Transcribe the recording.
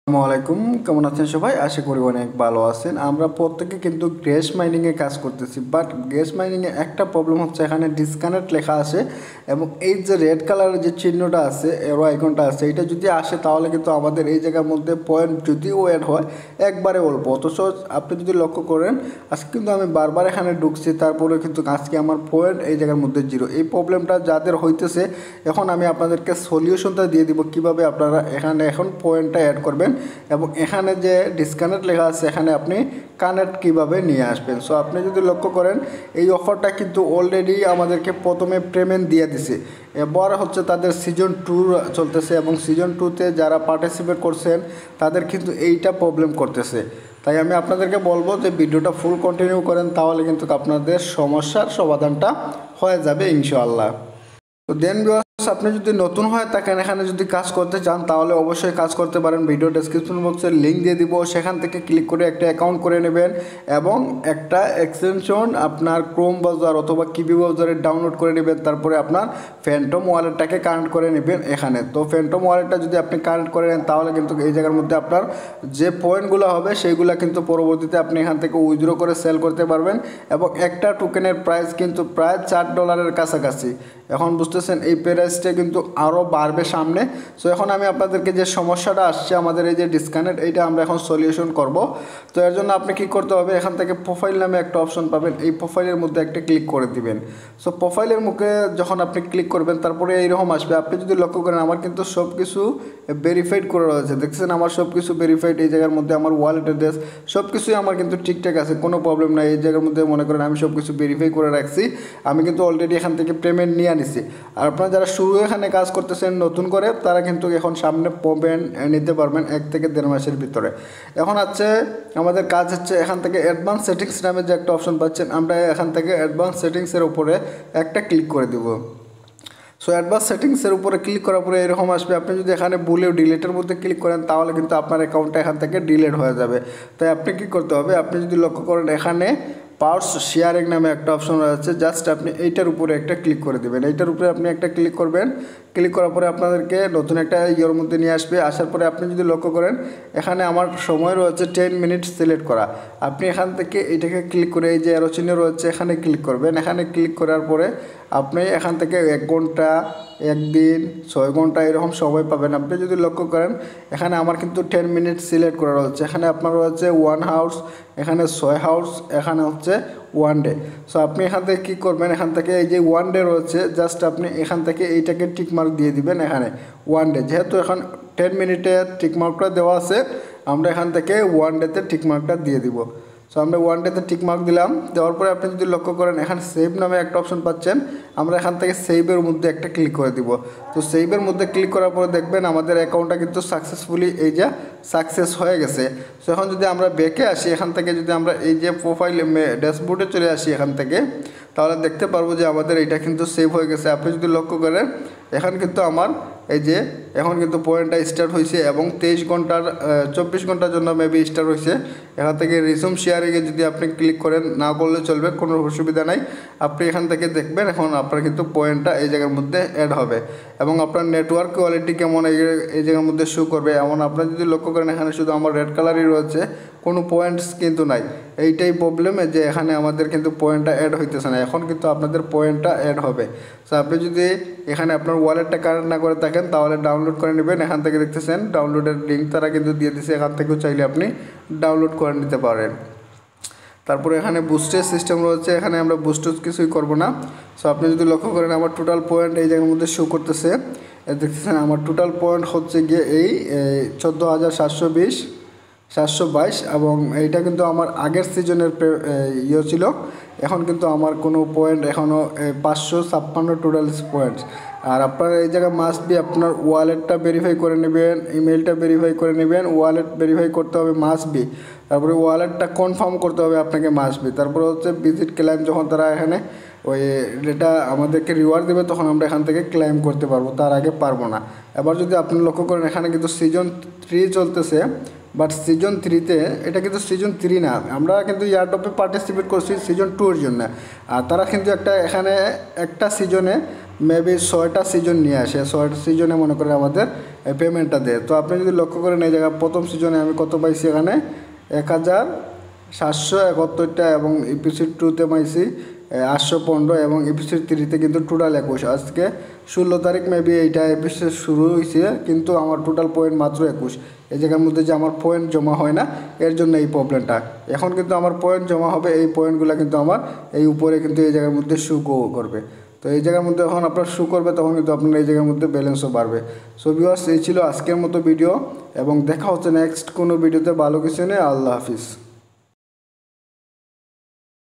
আসসালামু আলাইকুম, কেমন আছেন সবাই? আশা করি অনেক ভালো আছেন। আমরা প্রত্যেকে কিন্তু গ্যাস মাইনিংয়ে কাজ করতেছি, বাট গ্যাস মাইনিংয়ে একটা প্রবলেম হচ্ছে, এখানে ডিসকানেক্ট লেখা আছে এবং এই যে রেড কালারের যে চিহ্নটা আছে, এরো আইকনটা আছে, এটা যদি আসে তাহলে কিন্তু আমাদের এই জায়গার মধ্যে পয়েন্ট যদিও অ্যাড হয় একবারে অল্প। অথচ আপনি যদি লক্ষ্য করেন, আজকে কিন্তু আমি বারবার এখানে ঢুকছি, তারপরে কিন্তু আজকে আমার পয়েন্ট এই জায়গার মধ্যে জিরো। এই প্রবলেমটা যাদের হইতেছে, এখন আমি আপনাদেরকে সলিউশনটা দিয়ে দিব কিভাবে আপনারা এখানে এখন পয়েন্টটা অ্যাড করবেন এবং এখানে যে ডিসকানেক্ট লেখা আছে এখানে আপনি কানেক্ট কিভাবে নিয়ে আসবেন। সো আপনি যদি লক্ষ্য করেন, এই অফারটা কিন্তু অলরেডি আমাদেরকে প্রথমে পেমেন্ট দিয়ে দিছে। এবার হচ্ছে তাদের সিজন 2 চলতেছে এবং সিজন 2তে যারা পার্টিসিপেট করছেন তাদের কিন্তু এইটা প্রবলেম করতেছে। তাই আমি আপনাদেরকে বলবো যে ভিডিওটা ফুল কন্টিনিউ করেন, তাহলে কিন্তু আপনাদের সমস্যার সমাধানটা হয়ে যাবে ইনশাআল্লাহ। তো দেন আপনি যদি নতুন হয়ে থাকেন, এখানে যদি কাজ করতে চান তাহলে অবশ্যই কাজ করতে পারেন। ভিডিও ডেসক্রিপশন বক্সে লিঙ্ক দিয়ে দিব, সেখান থেকে ক্লিক করে একটা অ্যাকাউন্ট করে নেবেন এবং একটা এক্সটেনশন আপনার ক্রোম ব্রাউজার অথবা কিবি ব্রাউজারে ডাউনলোড করে নেবেন। তারপরে আপনার ফ্যান্টম ওয়ালেটটাকে কানেক্ট করে নেবেন এখানে। তো ফ্যান্টম ওয়ালেটটা যদি আপনি কানেক্ট করে নেন তাহলে কিন্তু এই জায়গার মধ্যে আপনার যে পয়েন্টগুলো হবে সেইগুলো কিন্তু পরবর্তীতে আপনি এখান থেকে উইথড্র করে সেল করতে পারবেন এবং একটা টোকেনের প্রাইস কিন্তু প্রায় $4 কাছাকাছি। এখন বুঝতেছেন এই প্রাইসটা কিন্তু আরও বাড়বে সামনে। সো এখন আমি আপনাদেরকে যে সমস্যাটা আসছে আমাদের এই যে ডিসকানেক্ট, এইটা আমরা এখন সলিউশন করব। তো এর জন্য আপনি কি করতে হবে, এখান থেকে প্রোফাইল নামে একটা অপশন পাবেন, এই প্রোফাইলের মধ্যে একটা ক্লিক করে দিবেন। সো প্রোফাইলের মুখে যখন আপনি ক্লিক করবেন তারপরে এইরকম আসবে। আপনি যদি লক্ষ্য করেন আমার কিন্তু সব কিছু ভেরিফাইড করে রয়েছে, দেখছেন আমার সব কিছু ভেরিফাইড। এই জায়গার মধ্যে আমার ওয়ালেট অ্যাড্রেস সব কিছুই আমার কিন্তু ঠিকঠাক আছে, কোনো প্রবলেম নাই। এই জায়গার মধ্যে মনে করেন আমি সব কিছু ভেরিফাই করে রাখছি, আমি কিন্তু অলরেডি এখান থেকে পেমেন্ট নিয়ে নিছি। আর আপনারা যারা শুরু এখানে কাজ করতেছেন নতুন করে, তারা কিন্তু এখন সামনে পেমেন্ট নিতে পারবেন 1 থেকে 1.5 মাসের ভিতরে। এখন আছে আমাদের কাজ হচ্ছে এখান থেকে অ্যাডভান্স সেটিংস নামে যে একটা অপশন পাচ্ছেন, আমরা এখান থেকে অ্যাডভান্স সেটিংসের উপরে একটা ক্লিক করে দেব। সো অ্যাডভান্স সেটিংসের উপরে ক্লিক করার পরে এরকম আসবে। আপনি যদি এখানে ভুলেও ডিলেটের মধ্যে ক্লিক করেন তাহলে কিন্তু আপনার অ্যাকাউন্টটা এখান থেকে ডিলেট হয়ে যাবে। তাই আপনি কি করতে হবে, আপনি যদি লক্ষ্য করেন এখানে পাওয়ার্স শেয়ারিং নামে একটা অপশন রয়েছে, জাস্ট আপনি এইটার উপরে একটা ক্লিক করে দেবেন। এইটার উপরে আপনি একটা ক্লিক করবেন, ক্লিক করার পরে আপনাদেরকে নতুন একটা ইয়ের মধ্যে নিয়ে আসবে। আসার পরে আপনি যদি লক্ষ্য করেন এখানে আমার সময় রয়েছে 10 মিনিট সিলেক্ট করা। আপনি এখান থেকে এইটাকে ক্লিক করে এই যে অ্যারো চিহ্ন রয়েছে এখানে ক্লিক করবেন। এখানে ক্লিক করার পরে আপনি এখান থেকে 1 ঘন্টা, 1 দিন, 6 ঘন্টা এরকম সময় পাবেন। আপনি যদি লক্ষ্য করেন এখানে আমার কিন্তু 10 মিনিট সিলেক্ট করা রয়েছে, এখানে আপনার রয়েছে 1 আওয়ার্স, এখানে 6 আওয়ার্স, এখানে হচ্ছে 1 ডে। সো আপনি এখান থেকে কী করবেন, এখান থেকে এই যে 1 ডে রয়েছে জাস্ট আপনি এখান থেকে এইটাকে টিকমার্ক দিয়ে দিবেন। এখানে 1 ডে যেহেতু এখন 10 মিনিটে টিকমার্কটা দেওয়া আছে, আমরা এখান থেকে 1 ডেতে টিকমার্কটা দিয়ে দিব। সো আমরা 1 ডেতে টিকমার্ক দিলাম। দেওয়ার পরে আপনি যদি লক্ষ্য করেন এখানে সেভ নামে একটা অপশন পাচ্ছেন, আমরা এখান থেকে সেভের মধ্যে একটা ক্লিক করে দিব। তো সেভের মধ্যে ক্লিক করার পরে দেখবেন আমাদের অ্যাকাউন্টটা কিন্তু সাকসেসফুলি এই যে সাকসেস হয়ে গেছে। সো এখন যদি আমরা ব্যাকে আসি, এখান থেকে যদি আমরা এই যে প্রোফাইল ড্যাশবোর্ডে চলে আসি এখান থেকে, তাহলে দেখতে পারবো যে আমাদের এইটা কিন্তু সেভ হয়ে গেছে। আপনি যদি লক্ষ্য করেন এখন কিন্তু আমার এই যে এখন কিন্তু পয়েন্টটা স্টার্ট হয়েছে এবং 24 ঘন্টার জন্য মেবি স্টার্ট হয়েছে। এখান থেকে রিজুম শেয়ারিংয়ে যদি আপনি ক্লিক করেন, না করলে চলবে, কোনো অসুবিধা নাই। আপনি এখান থেকে দেখবেন এখন আপনার কিন্তু পয়েন্টটা এই জায়গার মধ্যে অ্যাড হবে এবং আপনার নেটওয়ার্ক কোয়ালিটি কেমন এই জায়গার মধ্যে শো করবে। এমন আপনার যদি লক্ষ্য করেন এখানে শুধু আমার রেড কালারই রয়েছে, কোনো পয়েন্টস কিন্তু নাই। এইটাই প্রবলেমে যে এখানে আমাদের কিন্তু পয়েন্টটা অ্যাড হইতেছে না। এখন কিন্তু আপনাদের পয়েন্টটা অ্যাড হবে। সো আপনি যদি এখানে আপনার ওয়ালেটটা কানেক্ট না করে থাকেন তাহলে ডাউনলোড করে নেবেন। এখান থেকে দেখতেছেন ডাউনলোডের লিঙ্ক তারা কিন্তু দিয়ে দিচ্ছে, এখান থেকেও চাইলে আপনি ডাউনলোড করে নিতে পারেন। তারপরে এখানে বুস্টের সিস্টেম রয়েছে, এখানে আমরা বুস্ট কিছুই করব না। সো আপনি যদি লক্ষ্য করেন আমার টোটাল পয়েন্ট এই জায়গার মধ্যে শো করতেছে, দেখতেছেন আমার টোটাল পয়েন্ট হচ্ছে গিয়ে এই 14,720, 722 এবং এইটা কিন্তু আমার আগের সিজনের ইয়ে ছিল। এখন কিন্তু আমার কোনো পয়েন্ট এখনও 556 টোটাল পয়েন্টস। আর আপনার এই জায়গায় মাস্ট বি আপনার ওয়ালেটটা ভেরিফাই করে নেবেন, ইমেলটা ভেরিফাই করে নেবেন, ওয়ালেট ভেরিফাই করতে হবে মাস্ট বি, তারপরে ওয়ালেটটা কনফার্ম করতে হবে আপনাকে মাস্ট বি। তারপরে হচ্ছে ভিজিট ক্লেম, যখন তারা এখানে ওই এটা আমাদেরকে রিওয়ার্ড দেবে তখন আমরা এখান থেকে ক্লেম করতে পারবো, তার আগে পারবো না। এবার যদি আপনি লক্ষ্য করেন এখানে কিন্তু সিজন 3 চলতেছে, বাট সিজন 3তে এটা কিন্তু সিজন 3 না, আমরা কিন্তু ইয়ারডপে পার্টিসিপেট করছি সিজন 2 এর জন্য। আর তারা কিন্তু এখানে একটা সিজনে মেবি 6টা সিজন নিয়ে আসে, 6টা সিজনে মনে করেন আমাদের পেমেন্টটা দেয়। তো আপনি যদি লক্ষ্য করেন এই জায়গায় প্রথম সিজনে আমি কত পাইছি, এখানে 1771টা এবং এপিসোড 2তে পাইছি 815 এবং এপিসোড 3তে কিন্তু টোটাল 21। আজকে 16 তারিখ মেবি এইটা এপিসোড শুরু হয়েছে, কিন্তু আমার টোটাল পয়েন্ট মাত্র 21। এই জায়গার মধ্যে যে আমার পয়েন্ট জমা হয় না, এর জন্য এই প্রবলেমটা। এখন কিন্তু আমার পয়েন্ট জমা হবে, এই পয়েন্টগুলো কিন্তু আমার এই উপরে কিন্তু এই জায়গার মধ্যে শো করবে। তো এই জায়গার মধ্যে যখন আপনার শো করবে তখন কিন্তু আপনার এই জায়গার মধ্যে ব্যালেন্সও বাড়বে। সো ভিউয়ার্স, এই ছিল আজকের মতো ভিডিও এবং দেখা হচ্ছে নেক্সট কোনো ভিডিওতে ভালো কিছু নিয়ে। আল্লাহ হাফিজ।